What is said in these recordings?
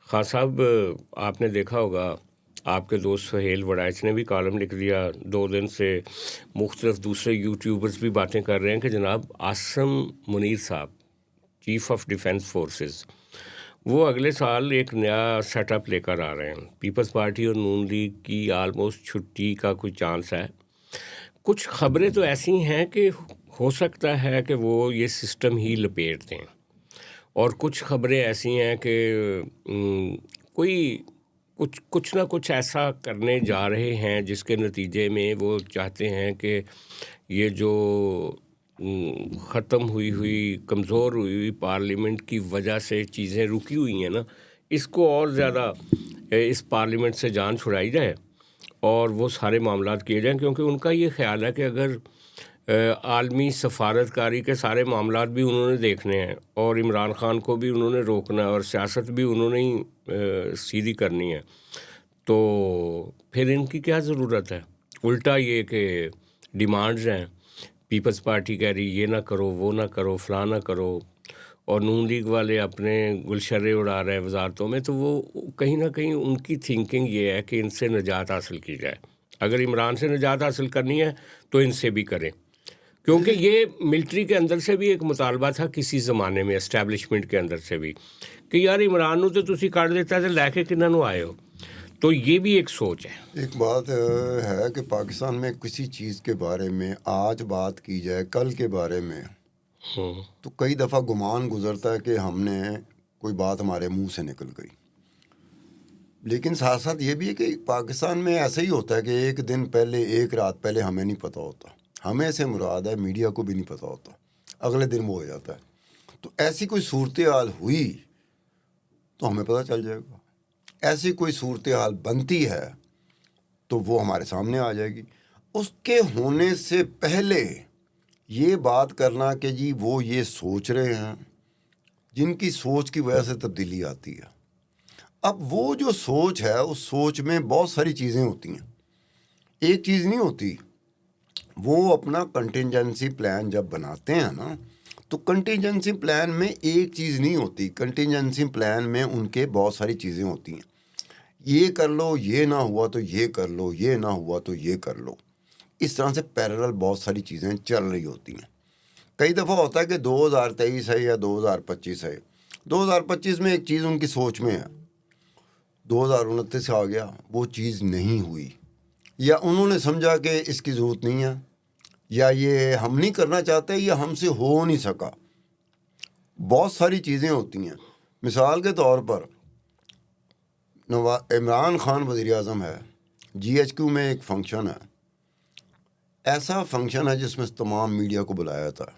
हाँ साहब, आपने देखा होगा, आपके दोस्त सुहेल वड़ाइच ने भी कॉलम लिख दिया 2 दिन से। मुख्तलिफ दूसरे यूट्यूबर्स भी बातें कर रहे हैं कि जनाब आसिम मुनीर साहब, चीफ ऑफ डिफेंस फोर्सेस, वो अगले साल एक नया सेटअप लेकर आ रहे हैं। पीपल्स पार्टी और नून लीग की आलमोस्ट छुट्टी का कोई चांस है। कुछ खबरें तो ऐसी हैं कि हो सकता है कि वो ये सिस्टम ही लपेट दें, और कुछ खबरें ऐसी हैं कि कोई कुछ ना कुछ ऐसा करने जा रहे हैं जिसके नतीजे में वो चाहते हैं कि ये जो ख़त्म हुई हुई कमज़ोर हुई हुई पार्लियामेंट की वजह से चीज़ें रुकी हुई हैं ना, इसको और ज़्यादा इस पार्लियामेंट से जान छुड़ाई जाए और वो सारे मामलात किए जाएं, क्योंकि उनका ये ख्याल है कि अगर आलमी सफारतकारी के सारे मामलात भी उन्होंने देखने हैं और इमरान ख़ान को भी उन्होंने रोकना है और सियासत भी उन्होंने ही सीधी करनी है, तो फिर इनकी क्या ज़रूरत है। उल्टा ये कि डिमांड्स हैं, पीपल्स पार्टी कह रही ये ना करो, वो ना करो, फ़लाँ ना करो, और नून लीग वाले अपने गुलशर्रे उड़ा रहे हैं वजारतों में। तो वो कहीं ना कहीं उनकी थिंकिंग ये है कि इनसे निजात हासिल की जाए। अगर इमरान से निजात हासिल करनी है तो इनसे भी करें, क्योंकि ये मिलिट्री के अंदर से भी एक मुतालबा था किसी ज़माने में, एस्टैब्लिशमेंट के अंदर से भी, कि यार इमरान नू तो तुसी काट देता तो लैके किन्ना नू आए हो। तो ये भी एक सोच है। एक बात है कि पाकिस्तान में किसी चीज़ के बारे में आज बात की जाए कल के बारे में, तो कई दफ़ा गुमान गुजरता है कि हमने कोई बात हमारे मुंह से निकल गई। लेकिन साथ साथ ये भी है कि पाकिस्तान में ऐसा ही होता है कि एक दिन पहले, एक रात पहले हमें नहीं पता होता। हमें से मुराद है मीडिया को भी नहीं पता होता, अगले दिन वो हो जाता है। तो ऐसी कोई सूरत हाल हुई तो हमें पता चल जाएगा, ऐसी कोई सूरत हाल बनती है तो वो हमारे सामने आ जाएगी। उसके होने से पहले ये बात करना कि जी वो ये सोच रहे हैं, जिनकी सोच की वजह से तब्दीली आती है। अब वो जो सोच है, उस सोच में बहुत सारी चीज़ें होती हैं, एक चीज़ नहीं होती। वो अपना कंटिजेंसी प्लान जब बनाते हैं ना, तो कंटिजेंसी प्लान में एक चीज़ नहीं होती। कंटिजेंसी प्लान में उनके बहुत सारी चीज़ें होती हैं। ये कर लो, ये ना हुआ तो ये कर लो, ये ना हुआ तो ये कर लो। इस तरह से पैरेलल बहुत सारी चीज़ें चल रही होती हैं। कई दफ़ा होता है कि 2023 है या 2025 है, 2025 में एक चीज़ उनकी सोच में है, 2029 आ गया, वो चीज़ नहीं हुई, या उन्होंने समझा कि इसकी ज़रूरत नहीं है, या ये हम नहीं करना चाहते, या हमसे हो नहीं सका। बहुत सारी चीज़ें होती हैं। मिसाल के तौर पर इमरान ख़ान वज़ीर आज़म है, GHQ में एक फंक्शन है, ऐसा फंक्शन है जिसमें तमाम मीडिया को बुलाया था।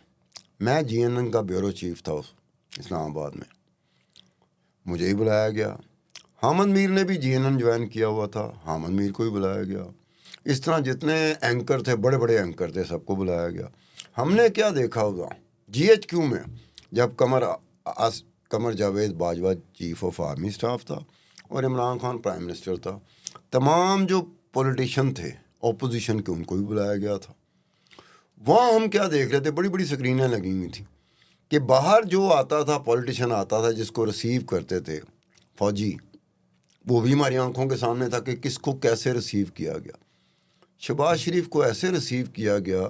मैं GNN का ब्यूरो चीफ था उस इस्लामाबाद में, मुझे ही बुलाया गया। हामिद मीर ने भी GNN ज्वाइन किया हुआ था, हामिद मीर को ही बुलाया गया। इस तरह जितने एंकर थे, बड़े बड़े एंकर थे, सबको बुलाया गया। हमने क्या देखा होगा GHQ में, जब Qamar Javed Bajwa chief of army staff था और इमरान खान प्राइम मिनिस्टर था, तमाम जो पॉलिटिशियन थे ऑपोजिशन के, उनको भी बुलाया गया था। वहाँ हम क्या देख रहे थे, बड़ी बड़ी स्क्रीनें लगी हुई थी कि बाहर जो आता था, पॉलिटिशियन आता था, जिसको रिसीव करते थे फौजी, वो भी हमारी आंखों के सामने था कि किसको कैसे रिसीव किया गया। शहबाज शरीफ को ऐसे रिसीव किया गया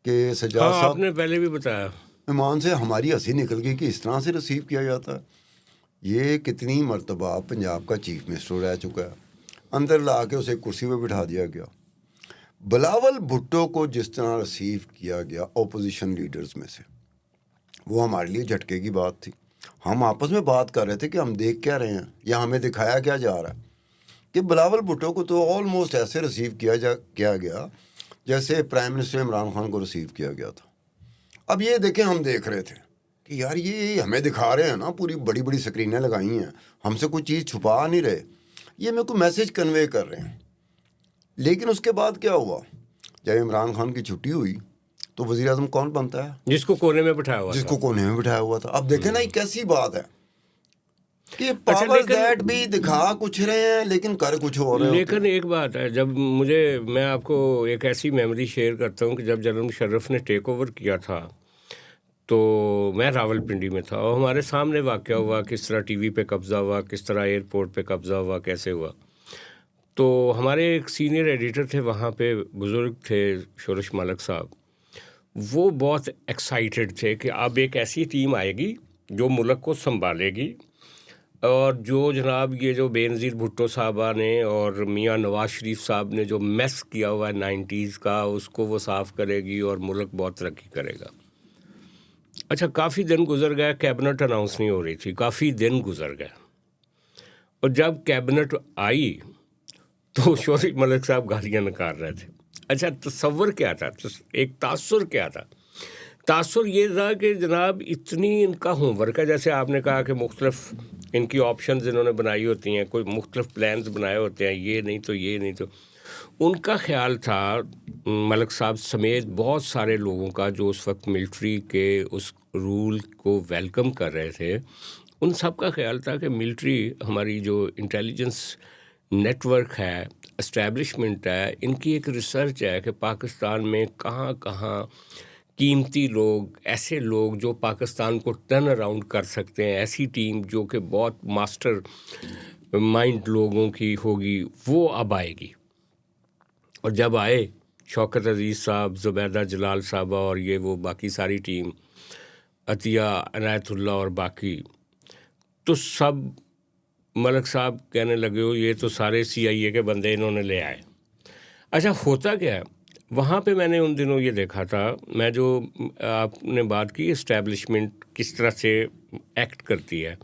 कि सज्जाद साहब, आपने पहले भी बताया, ईमान से हमारी हंसी निकल गई कि इस तरह से रिसीव किया जाता है। ये कितनी मरतबा पंजाब का चीफ मिनिस्टर रह चुका है, अंदर ला के उसे कुर्सी पर बिठा दिया गया। बिलावल भुट्टो को जिस तरह रिसीव किया गया ओपोजिशन लीडर्स में से, वो हमारे लिए झटके की बात थी। हम आपस में बात कर रहे थे कि हम देख क्या रहे हैं या हमें दिखाया क्या जा रहा है, कि बिलावल भुट्टो को तो ऑलमोस्ट ऐसे रिसीव किया गया जैसे प्राइम मिनिस्टर इमरान खान को रिसीव किया गया था। अब ये देखें, हम देख रहे थे कि यार ये हमें दिखा रहे हैं ना, पूरी बड़ी बड़ी स्क्रीनें लगाई हैं, हमसे कोई चीज़ छुपा नहीं रहे, ये मेरे को मैसेज कन्वे कर रहे हैं। लेकिन उसके बाद क्या हुआ, जब इमरान खान की छुट्टी हुई तो वज़ीर आज़म कौन बनता है? जिसको कोने में बिठाया हुआ जिसको कोने में बिठाया हुआ था। अब देखें ना, ये कैसी बात है कि अच्छा, पावर दैट भी दिखा कुछ रहे हैं लेकिन कर कुछ हो रहे लेकिन एक बात है, जब मैं आपको एक ऐसी मेमोरी शेयर करता हूँ कि जब जनरल मुशर्रफ ने टेक ओवर किया था, तो मैं रावलपिंडी में था और हमारे सामने वाक़या हुआ, किस तरह टीवी पे कब्ज़ा हुआ, किस तरह एयरपोर्ट पे कब्ज़ा हुआ, कैसे हुआ। तो हमारे एक सीनियर एडिटर थे वहाँ पे, बुज़ुर्ग थे शोरश मलिक साहब। वो बहुत एक्साइटेड थे कि अब एक ऐसी टीम आएगी जो मुल्क को संभालेगी, और जो जनाब ये जो बेनज़ीर भुट्टो साहबा ने और मियाँ नवाज़ शरीफ साहब ने जो मेस किया हुआ है 90s का, उसको वो साफ़ करेगी और मुल्क बहुत तरक्की करेगा। अच्छा, काफ़ी दिन गुजर गया, कैबिनेट अनाउंस नहीं हो रही थी, काफ़ी दिन गुजर गए, और जब कैबिनेट आई तो शोरश मलिक साहब गालियाँ निकाल रहे थे। अच्छा, तसव्वुर क्या था, एक तासुर क्या था? तासुर ये था कि जनाब इतनी इनका होमवर्क है, जैसे आपने कहा कि मुख्तलिफ इनकी ऑप्शंस इन्होंने बनाई होती हैं, कोई मुख्तलिफ प्लान्स बनाए होते हैं, ये नहीं तो ये नहीं तो। उनका ख्याल था मलिक साहब समेत बहुत सारे लोगों का जो उस वक्त मिलिट्री के उस रूल को वेलकम कर रहे थे, उन सब का ख्याल था कि मिलिट्री हमारी जो इंटेलिजेंस नेटवर्क है, एस्टैब्लिशमेंट है, इनकी एक रिसर्च है कि पाकिस्तान में कहाँ कहाँ कीमती लोग, ऐसे लोग जो पाकिस्तान को टर्न अराउंड कर सकते हैं, ऐसी टीम जो कि बहुत मास्टर माइंड लोगों की होगी, वो अब आएगी। और जब आए शौकत अजीज़ साहब, ज़ुबैदा जलाल साहबा और ये वो बाकी सारी टीम, अतिया अनायतुल्लाह और बाकी, तो सब मलिक साहब कहने लगे हो ये तो सारे CIA के बंदे इन्होंने ले आए। अच्छा, होता क्या है वहाँ पे, मैंने उन दिनों ये देखा था, मैं जो आपने बात की इस्टेब्लिशमेंट किस तरह से एक्ट करती है,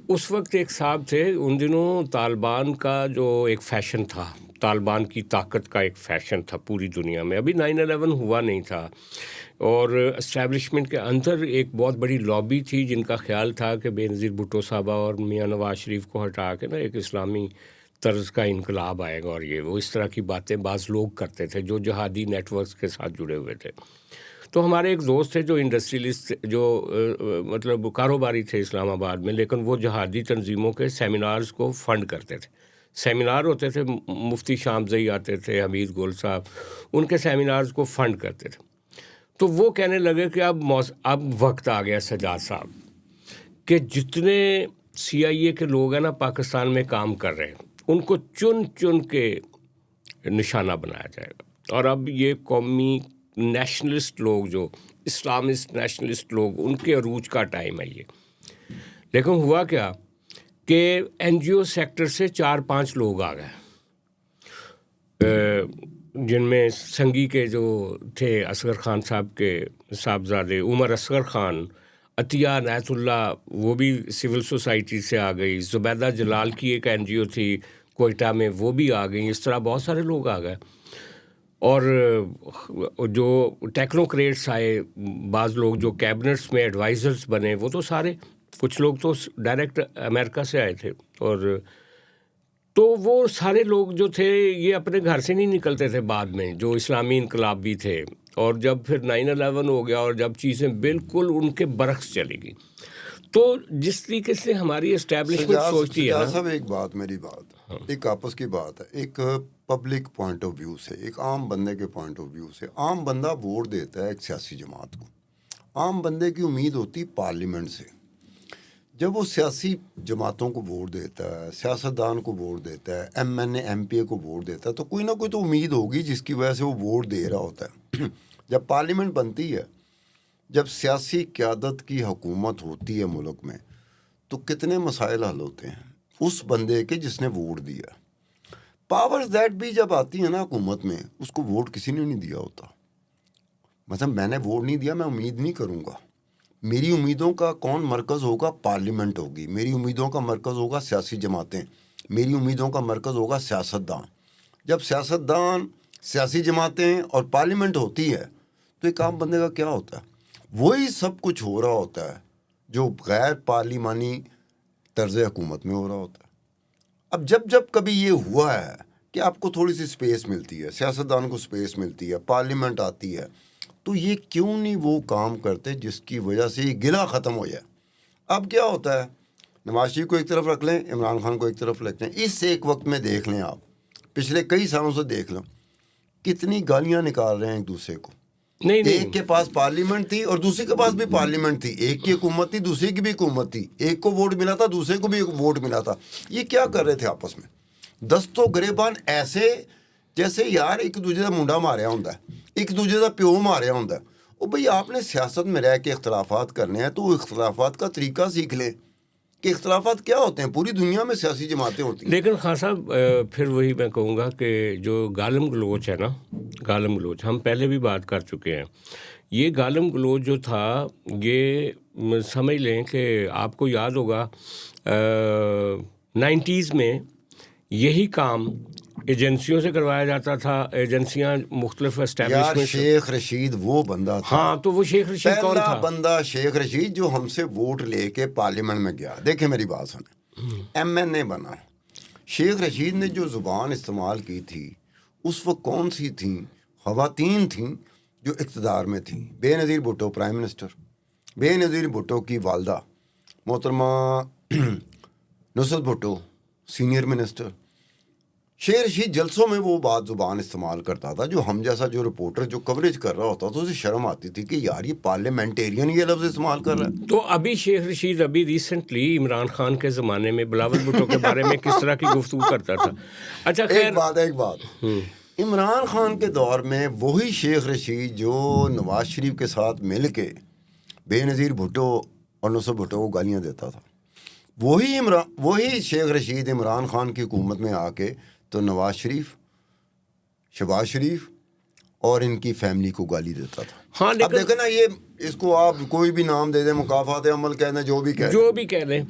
उस वक्त एक साहब थे, उन दिनों तालिबान का जो एक फ़ैशन था, तालिबान की ताकत का एक फ़ैशन था पूरी दुनिया में, अभी 9/11 हुआ नहीं था, और इस्टेब्लिशमेंट के अंदर एक बहुत बड़ी लॉबी थी जिनका ख्याल था कि बेनज़ीर भुट्टो साहबा और मियाँ नवाज़ शरीफ को हटा के ना एक इस्लामी तर्ज का इनकलाब आएगा, और ये वो इस तरह की बातें बाज़ लोग करते थे जो जहादी नेटवर्क्स के साथ जुड़े हुए थे। तो हमारे एक दोस्त थे जो इंडस्ट्रियलिस्ट, जो मतलब कारोबारी थे इस्लामाबाद में, लेकिन वो जहादी तंजीमों के सेमिनार्स को फ़ंड करते थे। सेमिनार होते थे, मुफ्ती शामज़ई आते थे, हमीद गुल साहब, उनके सेमिनार्स को फ़ंड करते थे। तो वो कहने लगे कि अब वक्त आ गया सजाद साहब कि जितने CIA के लोग हैं ना पाकिस्तान में काम कर रहे हैं, उनको चुन चुन के निशाना बनाया जाएगा, और अब ये कौमी नेशनलिस्ट लोग, जो इस्लामिस्ट नेशनलिस्ट लोग, उनके अरूज का टाइम है ये। लेकिन हुआ क्या कि NGO सेक्टर से 4-5 लोग आ गए, जिनमें संगी के जो थे असगर खान साहब के साहबजादे उमर असगर खान, अतिया अनायतुल्लाह, वो भी सिविल सोसाइटी से आ गई, ज़ुबैदा जलाल की एक NGO थी कोयटा में, वो भी आ गई, इस तरह बहुत सारे लोग आ गए। और जो टेक्नोक्रेट्स आए, बाज़ लोग जो कैबिनेट्स में एडवाइज़र्स बने, वो तो सारे, कुछ लोग तो डायरेक्ट अमेरिका से आए थे, और तो वो सारे लोग जो थे ये अपने घर से नहीं निकलते थे बाद में, जो इस्लामी इनकलाब भी थे। और जब फिर 9/11 हो गया और जब चीज़ें बिल्कुल उनके बरक्स चलेगी, तो जिस तरीके से हमारी एस्टैब्लिशमेंट सोचती है ना। सब एक बात, मेरी बात, एक आपस की बात है, एक पब्लिक पॉइंट ऑफ व्यू से, एक आम बंदे के पॉइंट ऑफ व्यू से। आम बंदा वोट देता है एक सियासी जमात को, आम बंदे की उम्मीद होती पार्लियामेंट से। जब वो सियासी जमातों को वोट देता है, सियासतदान को वोट देता है, MNA MPA को वोट देता है, तो कोई ना कोई तो उम्मीद होगी जिसकी वजह से वो वोट दे रहा होता है। जब पार्लियामेंट बनती है, जब सियासी क़यादत की हुकूमत होती है मुल्क में, तो कितने मसाइल हल होते हैं उस बंदे के जिसने वोट दिया। पावर्स दैट भी जब आती है ना हुकूमत में, उसको वोट किसी ने नहीं दिया होता। मतलब मैंने वोट नहीं दिया, मैं उम्मीद नहीं करूँगा। मेरी उम्मीदों का कौन मरकज़ होगा? पार्लियामेंट होगी। मेरी उम्मीदों का मरकज़ होगा सियासी जमातें। मेरी उम्मीदों का मरकज़ होगा सियासतदान। जब सियासतदान, सियासी जमातें और पार्लियामेंट होती है, तो एक आम बंदे का क्या होता है? वही सब कुछ हो रहा होता है जो गैर पार्लिमानी तर्ज़ हुकूमत में हो रहा होता है। अब जब कभी ये हुआ है कि आपको थोड़ी सी स्पेस मिलती है, सियासतदान को स्पेस मिलती है, पार्लियामेंट आती है, तो ये क्यों नहीं वो काम करते जिसकी वजह से ये गिला ख़त्म हो जाए। अब क्या होता है, नवाज शरीफ को एक तरफ रख लें, इमरान खान को एक तरफ रख लें, इस एक वक्त में देख लें आप, पिछले कई सालों से देख लें, कितनी गालियाँ निकाल रहे हैं एक दूसरे को, नहीं नहीं एक के पास पार्लियामेंट थी और दूसरे के पास भी पार्लियामेंट थी, एक की हुकूमत थी दूसरे की भी हुकूमत थी, एक को वोट मिला था दूसरे को भी वोट मिला था। ये क्या कर रहे थे आपस में? दस्तों गिरेबान ऐसे जैसे यार एक दूजे का मुंडा मारिया होंदा है, एक दूजे का प्यो मारिया होंदा है। ओ भाई आपने सियासत में रह के इख्तलाफात करने हैं तो इख्तलाफात का तरीका सीख लें कि इख्तलाफात क्या होते हैं। पूरी दुनिया में सियासी जमातें होती हैं। लेकिन खान साहब फिर वही मैं कहूँगा कि जो गालम गलोच है ना, गालम गलोच हम पहले भी बात कर चुके हैं। ये गालम गलोच जो था ये समझ लें कि आपको याद होगा 90s में यही काम एजेंसियों से करवाया जाता था। एजेंसियां मुख्तलिफ यार एस्टैब्लिशमेंट। शेख रशीद वो बंदा था। हाँ, तो वो शेख रशीद कौन पहला था? बंदा शेख रशीद जो हमसे वोट लेके पार्लियामेंट में गया। देखे मेरी बात सुने, MNA बना। शेख रशीद ने जो ज़ुबान इस्तेमाल की थी उस वक्त कौन सी थी? ख़वातीन थी जो इक़्तिदार में थी। बेनज़ीर भुट्टो प्राइम मिनिस्टर, बेनज़ीर भुट्टो की वालदा मोहतरमा नुसरत भुट्टो सीनियर मिनिस्टर। शेख रशीद जलसों में वो बात ज़ुबान इस्तेमाल करता था जो हम जैसा जो रिपोर्टर जो कवरेज कर रहा होता तो उसे शर्म आती थी कि यार ये पार्लियामेंटेरियन ये लफ्ज़ इस्तेमाल कर रहा है। तो अभी शेख रशीद अभी रिसेंटली इमरान खान के ज़माने में बिलावल भुट्टो के बारे में किस तरह की गुफ्तगू करता था। अच्छा खैर, एक बात इमरान खान के दौर में वही शेख रशीद जो नवाज शरीफ के साथ मिल के बेनज़ीर भुट्टो और नुसरत भुट्टो को गालियाँ देता था, वही शेख रशीद इमरान खान की हुकूमत में आके तो नवाज शरीफ, शहबाज शरीफ और इनकी फैमिली को गाली देता था। हाँ, अब लेकिन देखो ना, ये इसको आप कोई भी नाम दे दें, मुकाफात अमल कहना जो भी कहें, जो भी कह रहे हैं